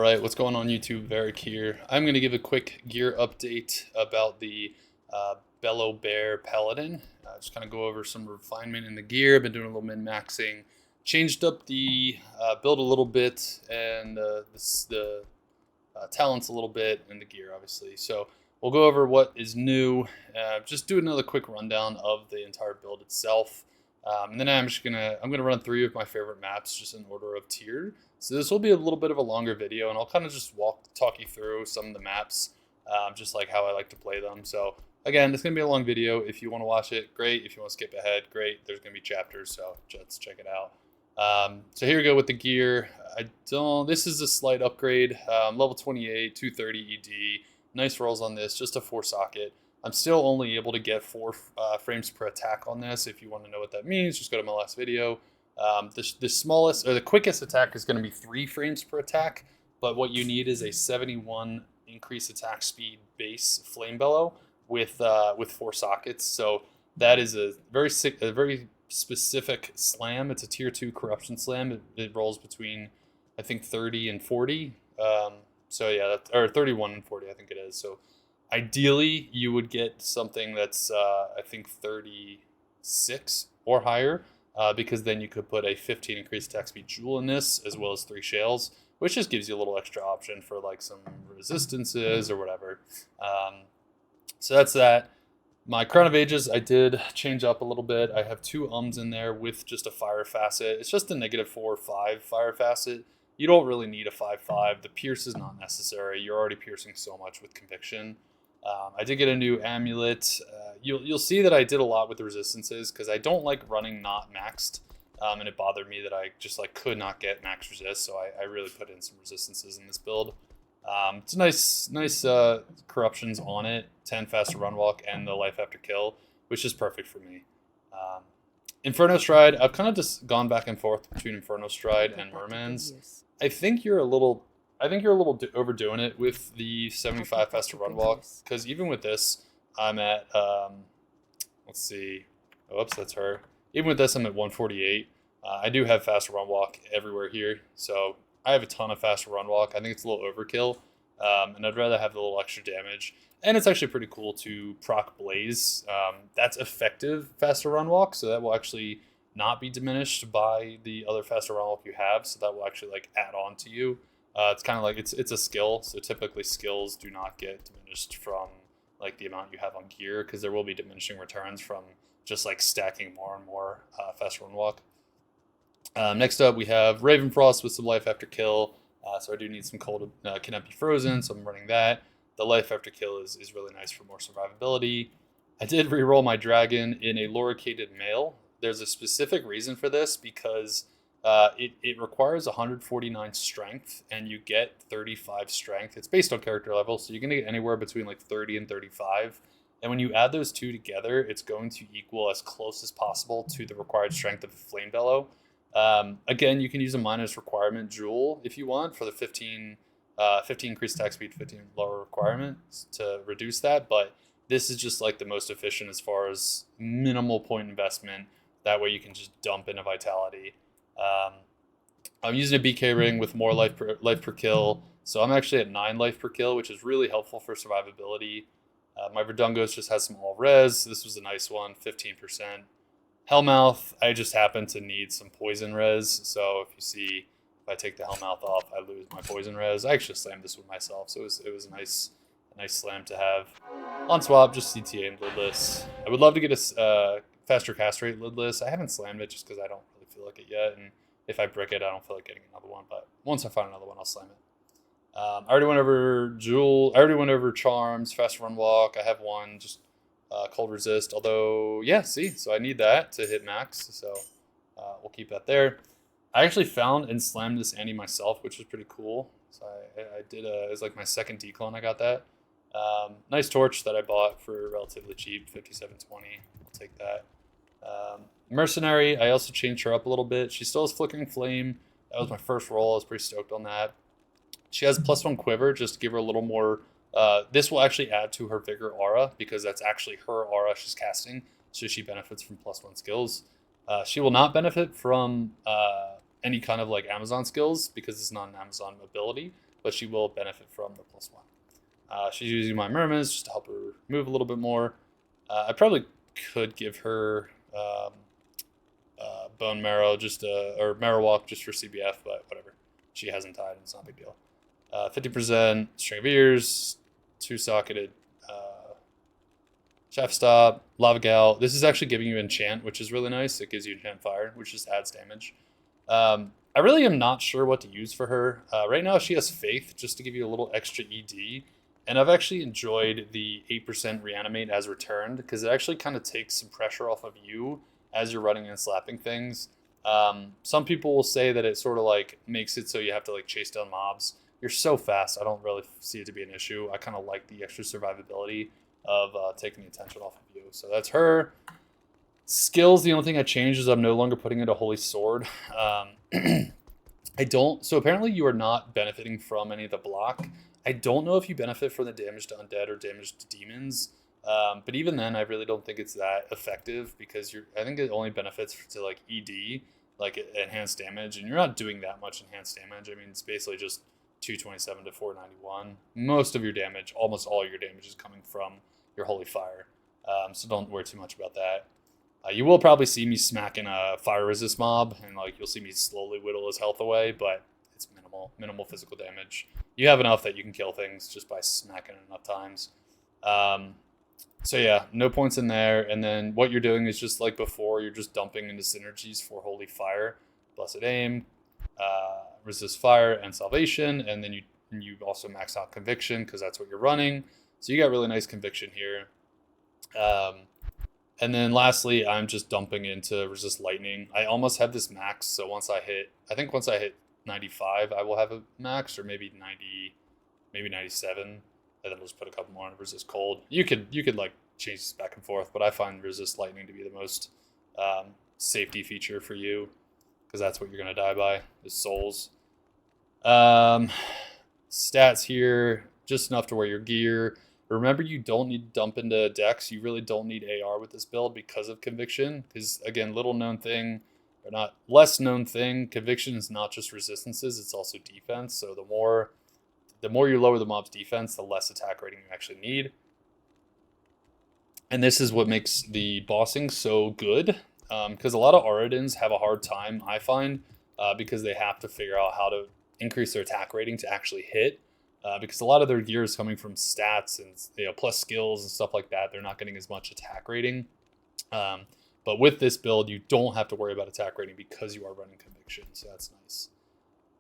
Alright, what's going on YouTube? Varric here. I'm going to give a quick gear update about the Bellowbear Paladin. Just kind of go over some refinement in the gear. I've been doing a little min-maxing. Changed up the build a little bit and the talents a little bit and the gear obviously. So we'll go over what is new. Just do another quick rundown of the entire build itself. And then I'm gonna run three of my favorite maps just in order of tier. So this will be a little bit of a longer video, and I'll kind of just talk you through some of the maps, just like how I like to play them. So again, it's gonna be a long video. If you want to watch it, great. If you want to skip ahead, great. There's gonna be chapters, so let's check it out. So here we go with the gear. This is a slight upgrade. Level 28, 230 ED. Nice rolls on this. Just a 4-socket. I'm still only able to get 4 frames per attack on this. If you want to know what that means, just go to my last video. The smallest or the quickest attack is going to be 3 frames per attack, but what you need is a 71 increase attack speed base flame bellow with 4 sockets. So that is a very specific slam. It's a tier 2 corruption slam. It rolls between I think 30 and 40. So yeah, or 31 and 40 I think it is. So ideally, you would get something that's, I think, 36 or higher, because then you could put a 15 increased attack speed jewel in this, as well as 3 shales, which just gives you a little extra option for like some resistances or whatever. So that's that. My Crown of Ages, I did change up a little bit. I have 2 in there with just a fire facet. It's just a -4/5 fire facet. You don't really need a 5/5. The pierce is not necessary. You're already piercing so much with conviction. I did get a new amulet. You'll see that I did a lot with the resistances because I don't like running not maxed, and it bothered me that I just like could not get max resist. So I really put in some resistances in this build. It's nice corruptions on it. 10 faster run walk and the life after kill, which is perfect for me. Inferno Stride. I've kind of just gone back and forth between Inferno Stride and Mermans. I think you're a little overdoing it with the 75 faster run walk, because even with this, I'm at, let's see, oops, that's her. Even with this, I'm at 148. I do have faster run walk everywhere here, so I have a ton of faster run walk. I think it's a little overkill, and I'd rather have the little extra damage. And it's actually pretty cool to proc Blaze. That's effective faster run walk, so that will actually not be diminished by the other faster run walk you have, so that will actually like add on to you. It's kind of like it's a skill, so typically skills do not get diminished from like the amount you have on gear, because there will be diminishing returns from just like stacking more and more faster run walk. Next up, we have Ravenfrost with some life after kill. So I do need some cold cannot be frozen, so I'm running that. The life after kill is really nice for more survivability. I did reroll my dragon in a loricated male. There's a specific reason for this, because it requires 149 strength and you get 35 strength. It's based on character level, so you're going to get anywhere between like 30 and 35. And when you add those two together, it's going to equal as close as possible to the required strength of a Flame Bellow. Again, you can use a minus requirement jewel if you want for the 15 increased attack speed, 15 lower requirements to reduce that. But this is just like the most efficient as far as minimal point investment. That way you can just dump in a vitality. I'm using a BK ring with more life per kill, so I'm actually at 9 life per kill, which is really helpful for survivability. My Verdungos just has some all res. This was a nice one, 15%. Hellmouth, I just happen to need some poison res, so if you see, if I take the Hellmouth off, I lose my poison res. I actually slammed this with myself, so it was a nice slam to have. On swap, just CTA and lidless. I would love to get a faster cast rate lidless. I haven't slammed it just because I don't really feel like it yet, and if I brick it, I don't feel like getting another one, but once I find another one, I'll slam it. I already went over Jewel. I already went over Charms, Fast Run Walk. I have one, just Cold Resist, although, yeah, see, so I need that to hit max, so we'll keep that there. I actually found and slammed this Annie myself, which was pretty cool. So I did it was like my second declone. I got that. Nice torch that I bought for relatively cheap, 57.20. I'll take that. Mercenary, I also changed her up a little bit. She still has Flickering Flame. That was my first roll. I was pretty stoked on that. She has +1 quiver, just to give her a little more. This will actually add to her Vigor aura, because that's actually her aura she's casting, so she benefits from +1 skills. She will not benefit from any kind of like Amazon skills, because it's not an Amazon ability. but she will benefit from the +1. She's using my mermaids just to help her move a little bit more. I probably could give her bone marrow or marrow walk just for CBF, but whatever. She hasn't died, and it's not a big deal. 50% string of ears, 2-socketed chef stop, lava gal. This is actually giving you enchant, which is really nice. It gives you enchant fire, which just adds damage. I really am not sure what to use for her. Right now she has faith just to give you a little extra ED. And I've actually enjoyed the 8% reanimate as returned because it actually kind of takes some pressure off of you as you're running and slapping things. Some people will say that it sort of like makes it so you have to like chase down mobs. You're so fast, I don't really see it to be an issue. I kind of like the extra survivability of taking the attention off of you. So that's her. Skills, the only thing I changed is I'm no longer putting it a holy sword. So apparently you are not benefiting from any of the block. I don't know if you benefit from the damage to undead or damage to demons. But even then, I really don't think it's that effective because I think it only benefits to like ED, like enhanced damage, and you're not doing that much enhanced damage. I mean, it's basically just 227 to 491. Most of your damage, almost all your damage, is coming from your holy fire. So don't worry too much about that. You will probably see me smacking a fire resist mob, and like you'll see me slowly whittle his health away, but it's minimal physical damage. You have enough that you can kill things just by smacking it enough times. So yeah, no points in there. And then what you're doing is just like before, you're just dumping into synergies for Holy Fire, Blessed Aim, Resist Fire, and Salvation. And then you also max out Conviction because that's what you're running. So you got really nice Conviction here. And then lastly, I'm just dumping into Resist Lightning. I almost have this max, so once I hit 95, I will have a max, or maybe 90, maybe 97. And then I'll just put a couple more on Resist Cold. You could like change this back and forth, but I find Resist Lightning to be the most safety feature for you, because that's what you're gonna die by, is souls. Stats here, just enough to wear your gear. Remember, you don't need to dump into Dex. You really don't need AR with this build because of Conviction. Because, again, less known thing, Conviction is not just resistances, it's also defense. So the more you lower the mob's defense, the less attack rating you actually need. And this is what makes the bossing so good. Because a lot of Auradins have a hard time, I find, because they have to figure out how to increase their attack rating to actually hit. Because a lot of their gear is coming from stats and plus skills and stuff like that. They're not getting as much attack rating. But with this build, you don't have to worry about attack rating because you are running Conviction. So that's nice.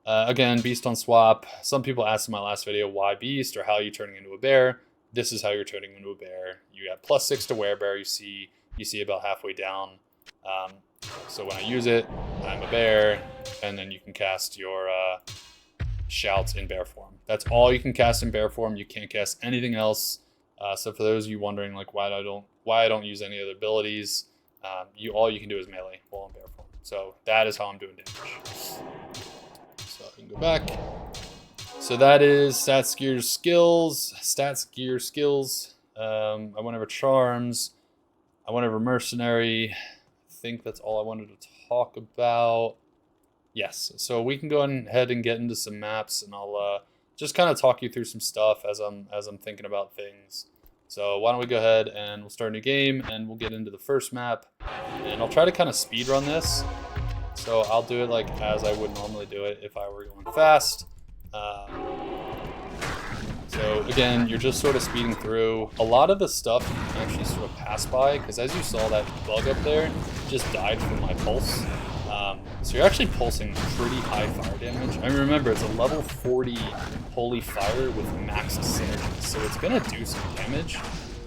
Again, Beast on swap. Some people asked in my last video why Beast or how are you turning into a bear. This is how you're turning into a bear. You have +6 to werebear. You see about halfway down. So when I use it, I'm a bear, and then you can cast your shouts in bear form. That's all you can cast in bear form. You can't cast anything else. So for those of you wondering like why I don't use any other abilities, all you can do is melee while in bear form. So that is how I'm doing damage. So I can go back. So that is stats, gear, skills. I went over charms. I went over mercenary. I think that's all I wanted to talk about. Yes, so we can go ahead and get into some maps, and I'll just kind of talk you through some stuff as I'm thinking about things. So why don't we go ahead and we'll start a new game, and we'll get into the first map, and I'll try to kind of speed run this. So I'll do it like as I would normally do it if I were going fast. So again, you're just sort of speeding through. A lot of the stuff you can actually sort of pass by, because as you saw, that bug up there just died from my pulse. So you're actually pulsing pretty high fire damage. I mean, remember, it's a level 40 Holy Fire with maxed synergy, so it's going to do some damage.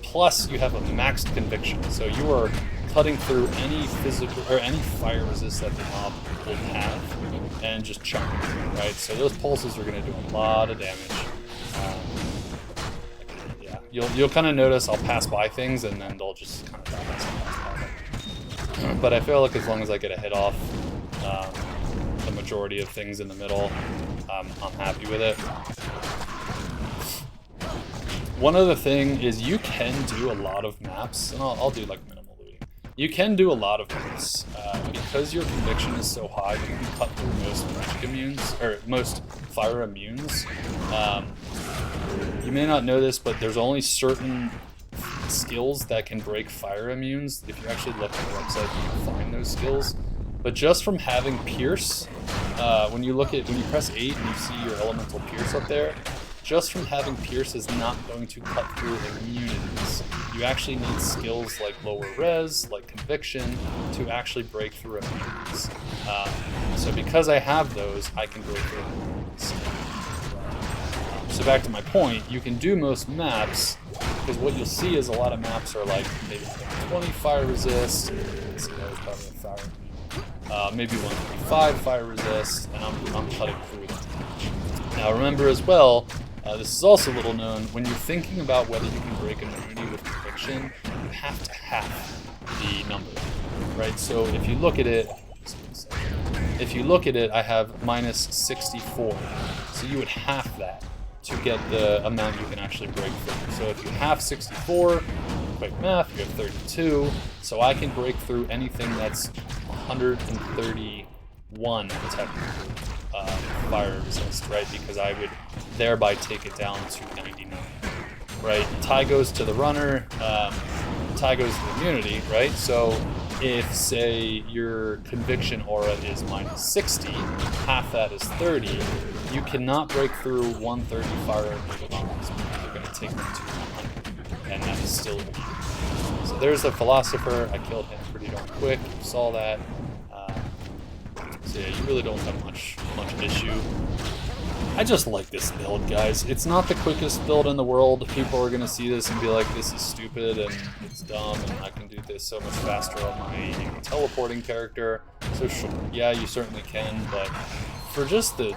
Plus, you have a maxed Conviction, so you are cutting through any physical or any fire resist that the mob will have, and just chunking through, right? So those pulses are going to do a lot of damage. Yeah, you'll kind of notice I'll pass by things, and then they'll just kind of pass by. But I feel like as long as I get a hit off the majority of things in the middle, I'm happy with it. One other thing is you can do a lot of maps, and I'll do like minimal looting. You can do a lot of this. Because your conviction is so high, you can cut through most magic immunes, or most fire immunes. You may not know this, but there's only certain skills that can break fire immunes. If you actually look at the website, you can find those skills. But just from having Pierce, when you press 8 and you see your elemental Pierce up there, just from having Pierce is not going to cut through immunities. You actually need skills like lower res, like conviction, to actually break through immunities. So because I have those, I can break through immunities. So back to my point, you can do most maps, because what you'll see is a lot of maps are like maybe 20 fire resist, let's see, that was probably a fire, maybe 125 fire resist, and I'm cutting through them. Now remember as well, this is also little known, when you're thinking about whether you can break immunity with conviction, you have to half the number, right? So if you look at it, I have minus 64, so you would half that to get the amount you can actually break through. So if you half 64, quick math, you have 32, so I can break through anything that's 131 technically. Fire resist, right? Because I would thereby take it down to 99, right? Tie goes to the runner, tie goes to the immunity, right? So if, say, your conviction aura is minus 60, half that is 30, you cannot break through 130 fire immunity bombs because you're going to take them to 100, and that is still immune. So there's the philosopher. I killed him pretty darn quick. You saw that. So yeah, you really don't have much issue. I just like this build, guys. It's not the quickest build in the world. People are going to see this and be like, this is stupid and it's dumb and I can do this so much faster on my teleporting character. So sure, yeah, you certainly can, but for just the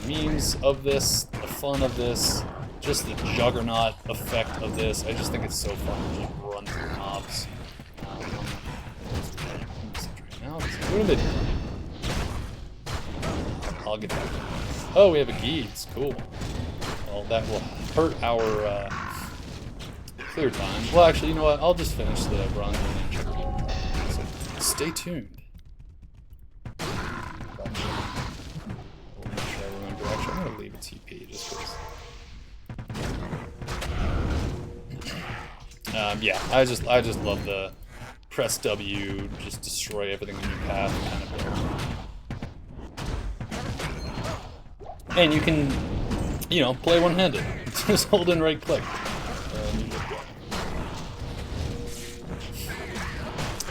memes of this, the fun of this, just the juggernaut effect of this, I just think it's so fun to just run through mobs. What are they doing? I'll get that. Oh, we have a Geeds. Cool. Well, that will hurt our clear time. Well, actually, you know what? I'll just finish the run and then check it. So stay tuned. We'll make sure I remember. Actually, I'm going to leave a TP just because. Yeah, I just love the press W, just destroy everything in your path kind of build. And you can, you know, play one-handed. Just hold in right click. And you get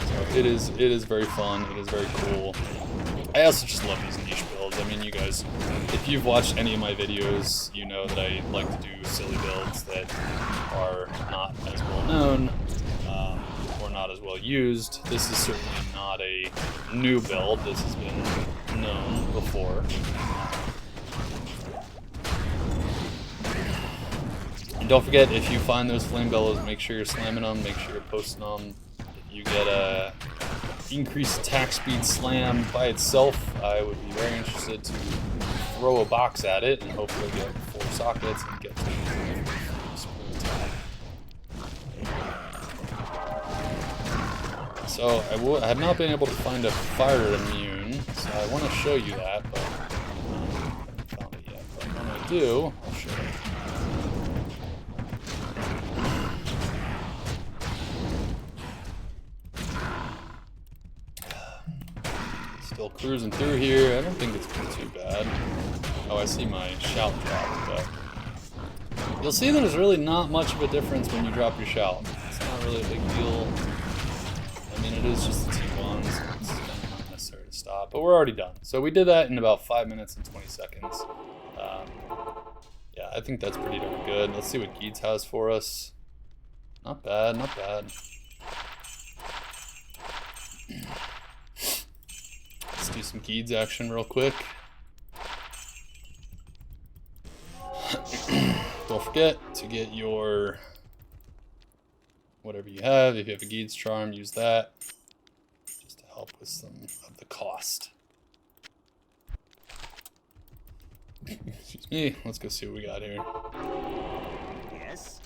so it is very fun. It is very cool. I also just love these niche builds. I mean, you guys, if you've watched any of my videos, you know that I like to do silly builds that are not as well known or not as well used. This is certainly not a new build. This has been known before. And don't forget, if you find those flame bellows, make sure you're slamming them, make sure you're posting them. If you get a increased attack speed slam by itself, I would be very interested to throw a box at it and hopefully get 4 sockets and get to attack. So I have not been able to find a fire immune, so I want to show you that, but I haven't found it yet. But when I do, I'll show you. Still cruising through here. I don't think it's been too bad. Oh, I see my shout drop, but you'll see that there's really not much of a difference when you drop your shout. It's not really a big deal. I mean, it is just the T1, so it's kind of not necessary to stop, but we're already done. So we did that in about 5 minutes and 20 seconds. Yeah, I think that's pretty darn good. Let's see what Geeds has for us. Not bad, not bad. Let's do some Geeds action real quick. Don't forget to get your whatever you have. If you have a Geeds charm, use that just to help with some of the cost. Excuse me. Let's go see what we got here. Yes.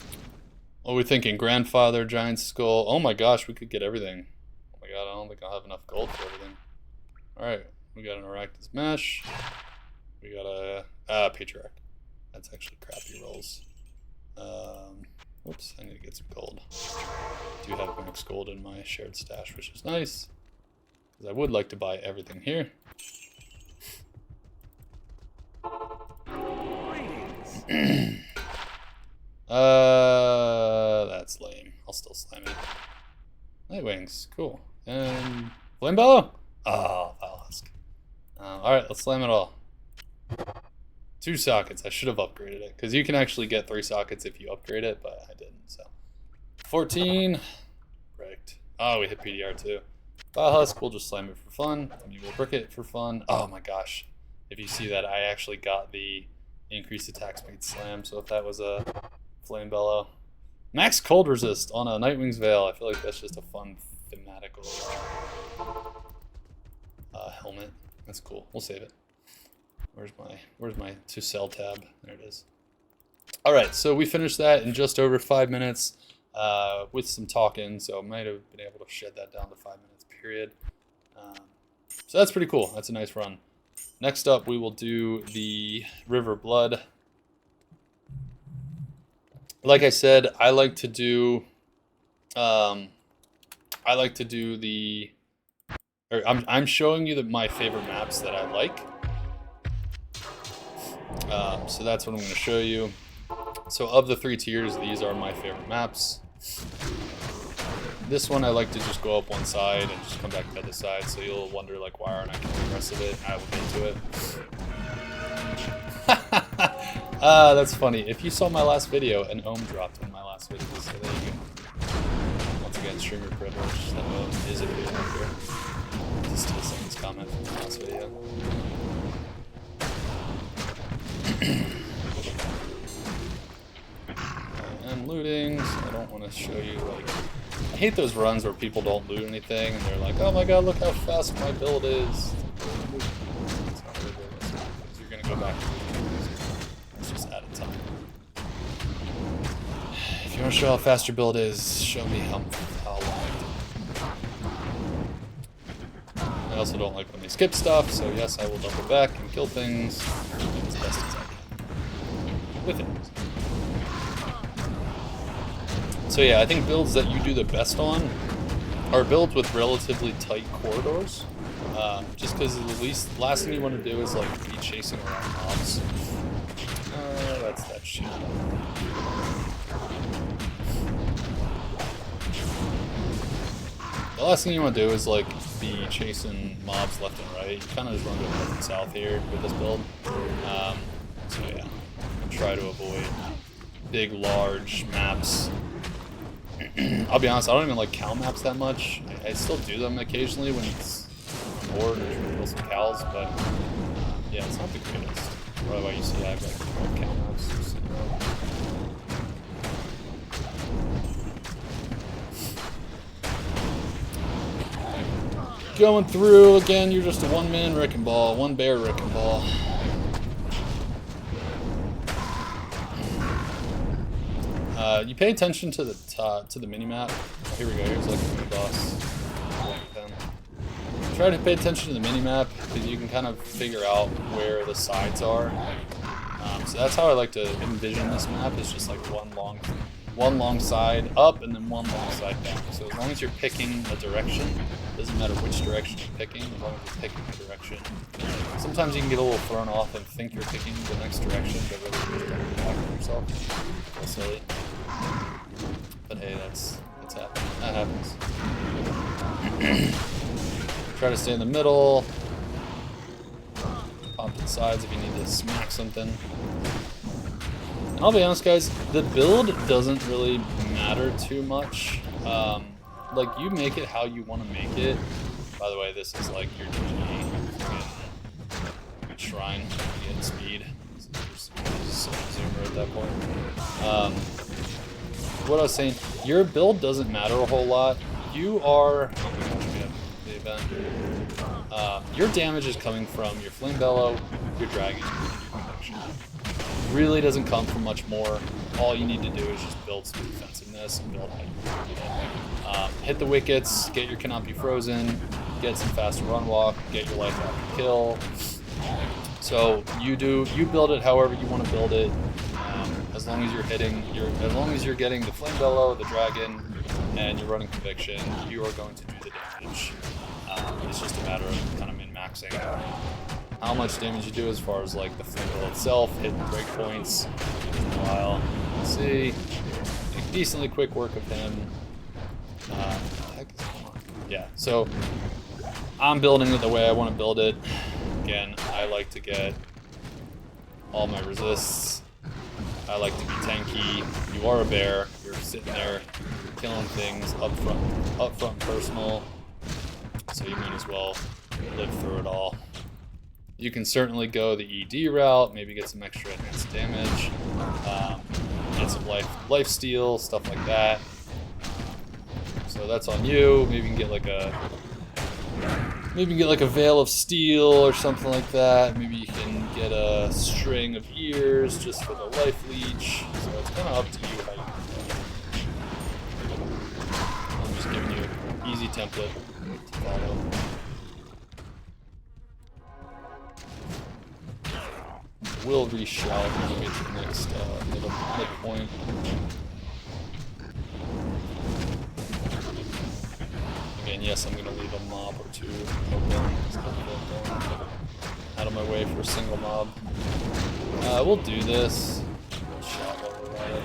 What are we thinking? Grandfather, giant skull. Oh my gosh, we could get everything. god, I don't think I'll have enough gold for everything. Alright, we got an Arachnid's Mesh. We got a Patriarch. That's actually crappy rolls. Whoops, I need to get some gold. I do have max gold in my shared stash, which is nice. Because I would like to buy everything here. That's lame. I'll still slam it. Nightwings, cool. And Flame Bellow? Oh, Valhusk. Alright, let's slam it all. 2 sockets. I should have upgraded it. Because you can actually get 3 sockets if you upgrade it, but I didn't, so. 14. Right. Oh, we hit PDR too. Valhusk, we'll just slam it for fun. I mean, we'll brick it for fun. Oh my gosh. If you see that, I actually got the increased attack speed slam, so if that was a Flame Bellow. Max cold resist on a Nightwing's Veil. I feel like that's just a fun thematical helmet. That's cool. We'll save it. Where's my to sell tab? There it is. All right, so we finished that in just over 5 minutes with some talking, so I might have been able to shed that down to 5 minutes period. So that's pretty cool. That's a nice run. Next up, we will do the River Blood. Like I said, I like to do the. Or I'm showing you my favorite maps that I like. So that's what I'm going to show you. So of the 3 tiers, these are my favorite maps. This one I like to just go up one side and just come back to the other side, so you'll wonder like why aren't I killing the rest of it? I will get to it. That's funny. If you saw my last video, an ohm dropped in my last video, so there you go. Once again, streamer privilege. That ohm is a video up here. Just steal someone's comment from the last video. I'm looting, so I don't want to show you, like, I hate those runs where people don't loot anything, and they're like, oh my god, look how fast my build is. It's not really good, because you're going to go back to looting. It's just added time. If you want to show how fast your build is, show me how long it took. I also don't like when they skip stuff, so yes, I will double back and kill things as best as I can. With it. So yeah, I think builds that you do the best on are builds with relatively tight corridors. Just because the last thing you want to do is like be chasing around mobs. That's that shit. The last thing you want to do is like be chasing mobs left and right. You kind of just run to north and south here with this build. So yeah, try to avoid big, large maps. I'll be honest, I don't even like cow maps that much. I still do them occasionally when it's bored or trying to kill some cows, but yeah, it's not the greatest. Probably why you see I have like cow maps. Going through again, you're just a one-man wrecking ball, one bear wrecking ball. You pay attention to the mini map. Oh, here we go. Here's like a mini boss. Try to pay attention to the mini map because you can kind of figure out where the sides are. So that's how I like to envision this map. It's just like one long side up and then one long side down. So as long as you're picking a direction, doesn't matter which direction you're picking, as long as you're picking a direction. Sometimes you can get a little thrown off and think you're picking the next direction, but really you're back on yourself. A little silly. But hey, that's happening. That happens. Try to stay in the middle. Pop to the sides if you need to smack something. And I'll be honest, guys, the build doesn't really matter too much. Like, you make it how you want to make it. By the way, this is like your GG shrine to get speed. So zoomer at that point. What I was saying, your build doesn't matter a whole lot. You are... Oh my gosh, we have the event. Your damage is coming from your Flame Bellow, your Dragon, and your Conviction. Really doesn't come from much more. All you need to do is just build some defensive and build how you want to do it. hit the wickets, get your cannot be frozen, get some faster run walk, get your life after kill. So you build it however you want to build it. As long as you're as long as you're getting the flame bellow, the dragon, and you're running conviction, you are going to do the damage. It's just a matter of kind of min-maxing how much damage you do as far as like the flame bellow itself, hitting breakpoints. While let's see, make decently quick work of him. Heck is going on? Yeah, so I'm building it the way I want to build it. Again, I like to get all my resists. I like to be tanky. You are a bear. You're sitting there killing things up front personal. So you might as well live through it all. You can certainly go the ED route, maybe get some extra enhanced damage, get some life steal, stuff like that. So that's on you. Maybe you can get like a Veil of Steel or something like that. Maybe you can get a String of Ears just for the life leech. So it's kind of up to you how you do it. I'm just giving you an easy template to follow. We'll reshout when we get to the next midpoint. Again, yes, I'm going to leave a mob or two open. Out of my way for a single mob. We'll do this. Shot while we're at it.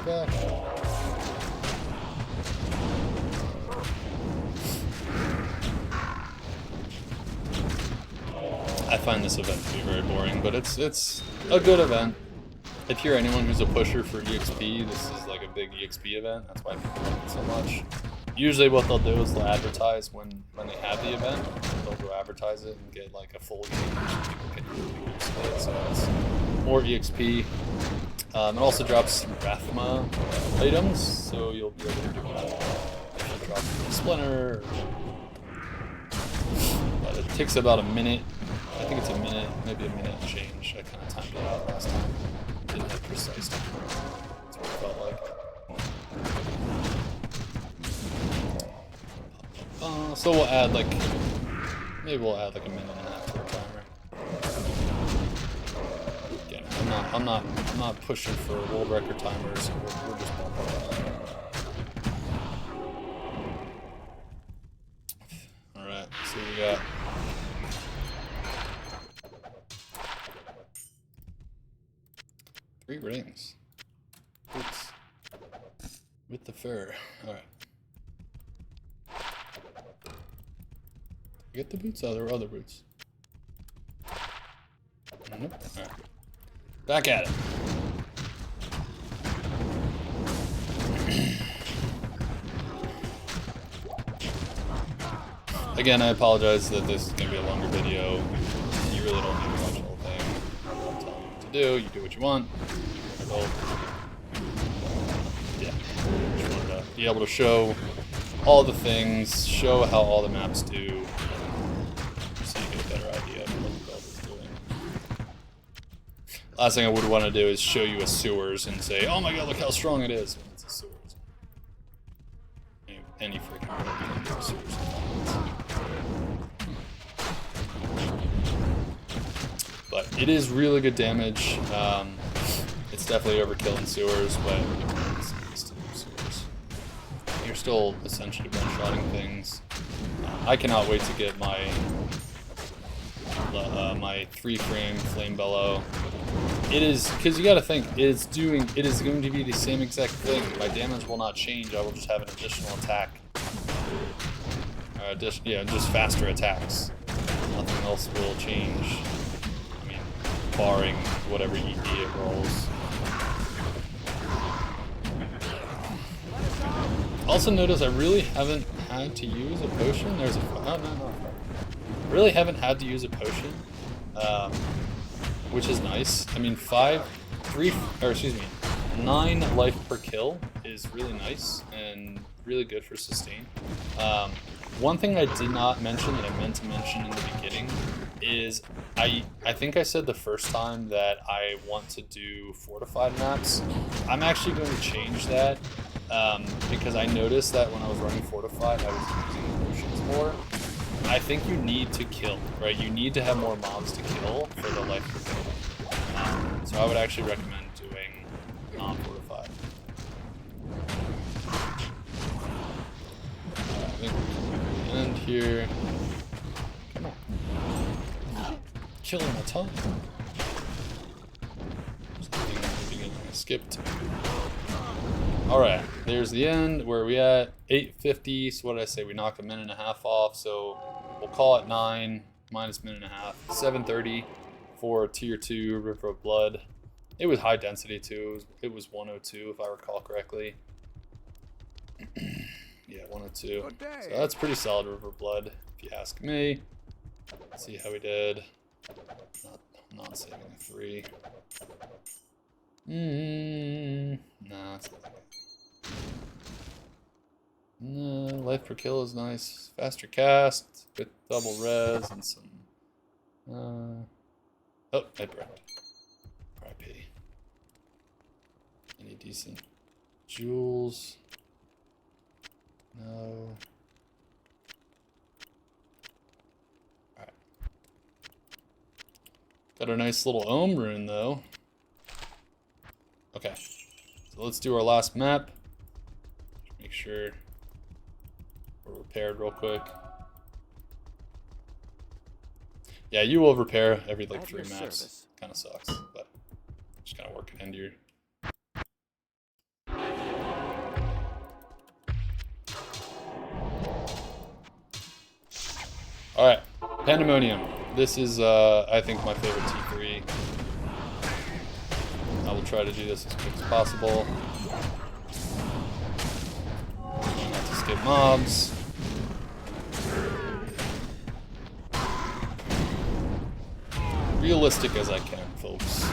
Back. I find this event to be very boring, but it's a good event. If you're anyone who's a pusher for EXP, this is like a big EXP event. That's why people like it so much. Usually what they'll do is they'll advertise when they have the event. They'll go advertise it and get like a full game. People can really use it, so it's more EXP. It also drops some Rathma items, so you'll be able to do that if you drop a Splinter. But it takes about a minute. I think it's a minute, maybe a minute and change. I kind of timed it out last time. Didn't have precise time. That's what it felt like. So we'll add like, maybe we'll add like a minute and a half to the timer. Again, I'm not pushing for world record timers. We're just bumping. All right, so we got. Three rings. Boots. With the fur. Alright. Get the boots? Oh, there were other boots. Nope. Alright. Back at it. Again, I apologize that this is going to be a longer video. You really don't need to watch the whole thing. I'm telling you what to do. You do what you want. Yeah, just wanted to be able to show all the things, show how all the maps do, so you get a better idea of what the build is doing. Last thing I would want to do is show you a sewers and say, oh my god, look how strong it is. When it's a sewers. Any freaking build can do a sewers. But it is really good damage. It's definitely overkill in sewers, but it's still sewers. You're still essentially one-shotting things. I cannot wait to get my my 3-frame flame bellow. It is, because you got to think, it is going to be the same exact thing. My damage will not change. I will just have an additional attack. Just faster attacks. Nothing else will change. I mean, barring whatever ED it rolls. Also notice I really haven't had to use a potion. There's a no. Really haven't had to use a potion, which is nice. I mean, 9 life per kill is really nice and really good for sustain. One thing I did not mention that I meant to mention in the beginning is I think I said the first time that I want to do fortified maps. I'm actually going to change that because I noticed that when I was running Fortified, I was using potions more. I think you need to kill, right? You need to have more mobs to kill for the life per kill. So I would actually recommend doing non-Fortified. I think we can end here. Come on. Killing a ton. I skipped. Alright, there's the end. Where are we at? 850. So what did I say? We knocked a minute and a half off. So we'll call it 9 minus minute and a half. 730 for tier 2 River of Blood. It was high density too. It was 102 if I recall correctly. Yeah, 102. So that's pretty solid River of Blood, if you ask me. Let's see how we did. Not saving a 3. Nah, it's not. No, life per kill is nice. Faster cast with double res and some. Oh, I burned. RIP. Any decent jewels? No. Alright. Got a nice little ohm rune though. Okay. So let's do our last map. Make sure we're repaired real quick. Yeah, you will repair every like 3 maps. Kind of sucks, but just kind of work it into your. All right, Pandemonium. This is I think my favorite T3. I will try to do this as quick as possible. Try not to skip mobs. Realistic as I can, folks.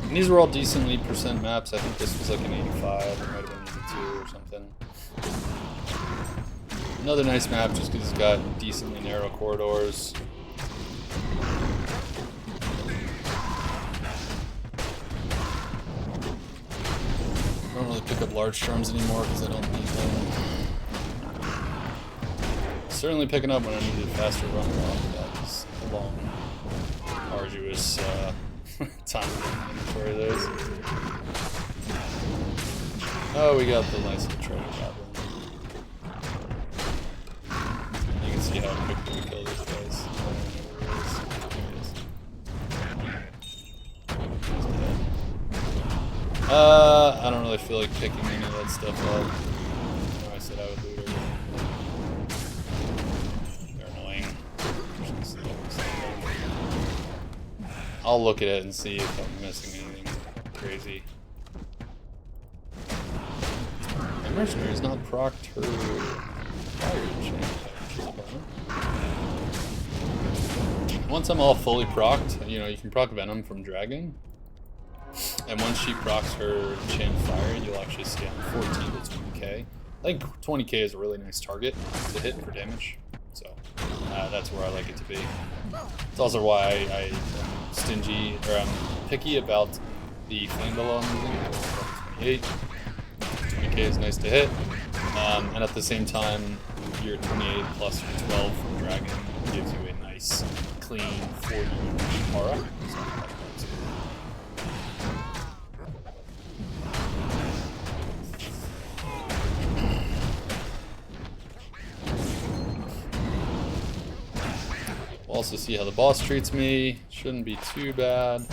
And these were all decently percent maps. I think this was like an 85. It might have been 82 or something. Another nice map just because it's got decently narrow corridors. I don't really pick up large storms anymore because I don't need them. Certainly picking up when I needed a faster run off. That was a long, arduous time for those. Oh, we got the nice little treasure goblin. You can see how quickly we kill these guys. I don't really feel like picking any of that stuff up. I know I said I would loot everything. They're annoying. I'll look at it and see if I'm missing anything crazy. My Mercenary is not procced her fire chain, which is a bummer. Once I'm all fully procced, you know, you can proc Venom from Dragon. And once she procs her chain fire, you'll actually see on 14 to 20k. I think 20k is a really nice target to hit for damage. So that's where I like it to be. It's also why I'm stingy, or I'm picky about the Flame Bellow I'm using. 28. 20k is nice to hit. And at the same time, your 28 plus your 12 from Dragon gives you a nice, clean 40 aura. So we'll also see how the boss treats me. Shouldn't be too bad.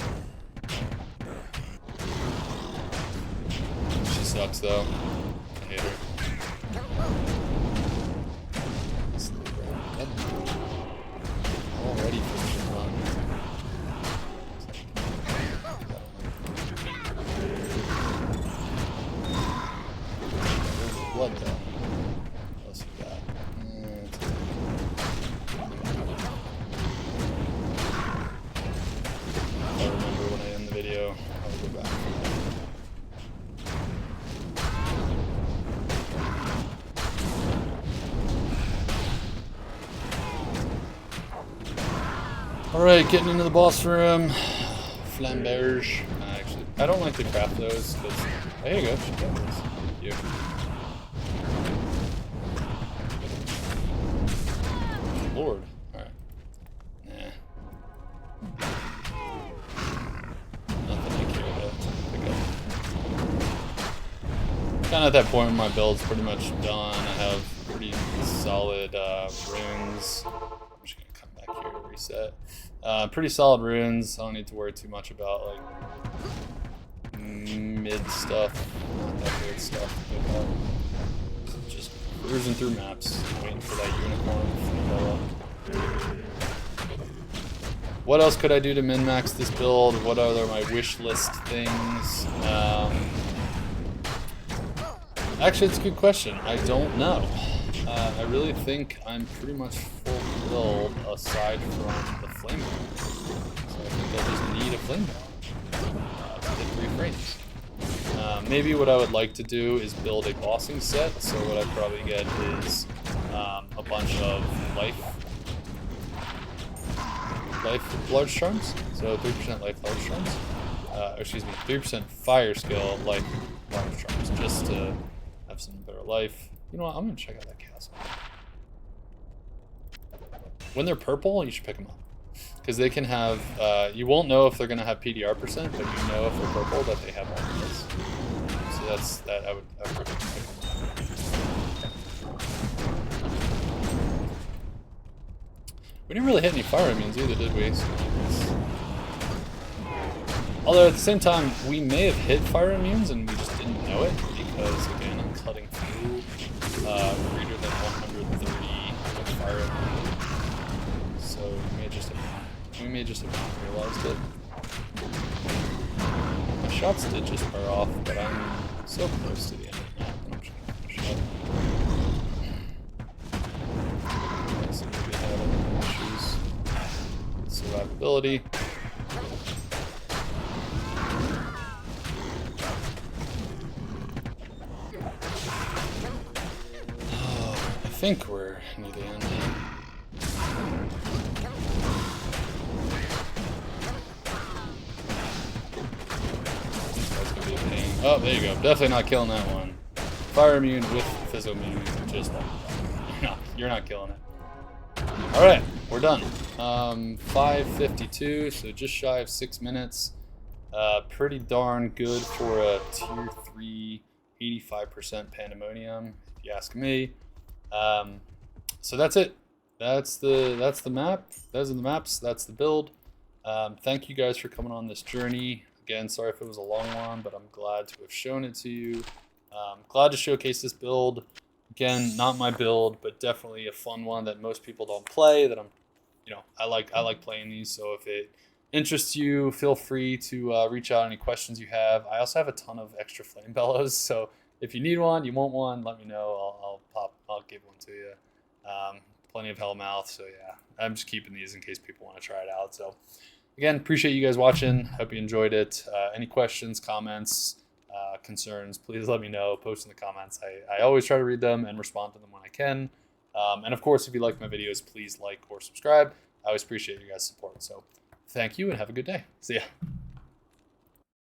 She sucks though. I hate her. Already finishing run. Blood though. What else you got? I remember when I end the video, I'll go back. Alright, getting into the boss room. Flamberge. Actually, I don't like to craft those because There you go. She got this. You. Lord. Alright. Nah. Nothing I care to pick up. Kind of at that point where my build's pretty much done. I have pretty solid runes. I'm just going to come back here to reset. Pretty solid runes. I don't need to worry too much about like mid stuff. Not that weird stuff to pick up. Just cruising through maps, waiting for that unicorn to blow up. What else could I do to min-max this build? What are my wish list things? Actually, it's a good question. I don't know. I really think I'm pretty much full build aside from the flame bomb. So I think I just need a flame bomb to hit 3 frames. Maybe what I would like to do is build a bossing set. So what I'd probably get is a bunch of life large charms. So 3% life large charms. Excuse me, 3% fire skill life large charms, just to have some better life. You know what? I'm gonna check out that castle. When they're purple, you should pick them up because they can have. You won't know if they're gonna have PDR percent, but you know if they're purple that they have all of this. So that's that. I would recommend picking them up. We didn't really hit any fire immunes either, did we? So although at the same time, we may have hit fire immunes and we just didn't know it because again, I'm cutting through greater than 130 fire immune. So we may just have not realized it. My shots did just wear off, but I'm so close to the end of the map. I'm just gonna finish up. So maybe I have any issues. Survivability. I think we're near the end. That's gonna be a pain. Oh, there you go. Definitely not killing that one. Fire immune with Fizzo immune. Just you're not killing it. Alright, we're done. 5:52, so just shy of 6 minutes. Pretty darn good for a tier 3 85% Pandemonium, if you ask me. So that's it. That's the map. Those are the maps. That's the build. Thank you guys for coming on this journey. Again, sorry if it was a long one, but I'm glad to have shown it to you. Glad to showcase this build. Again, not my build, but definitely a fun one that most people don't play. That I like playing these. So if it interests you, feel free to reach out any questions you have. I also have a ton of extra flame bellows, so if you need one, you want one, let me know. I'll give one to you. Plenty of Hellmouth, so yeah, I'm just keeping these in case people want to try it out. So again, appreciate you guys watching. Hope you enjoyed it. Any questions, comments, concerns, please let me know. Post in the comments. I always try to read them and respond to them when I can. And of course, if you like my videos, please like or subscribe. I always appreciate you guys' support. So thank you and have a good day. See ya.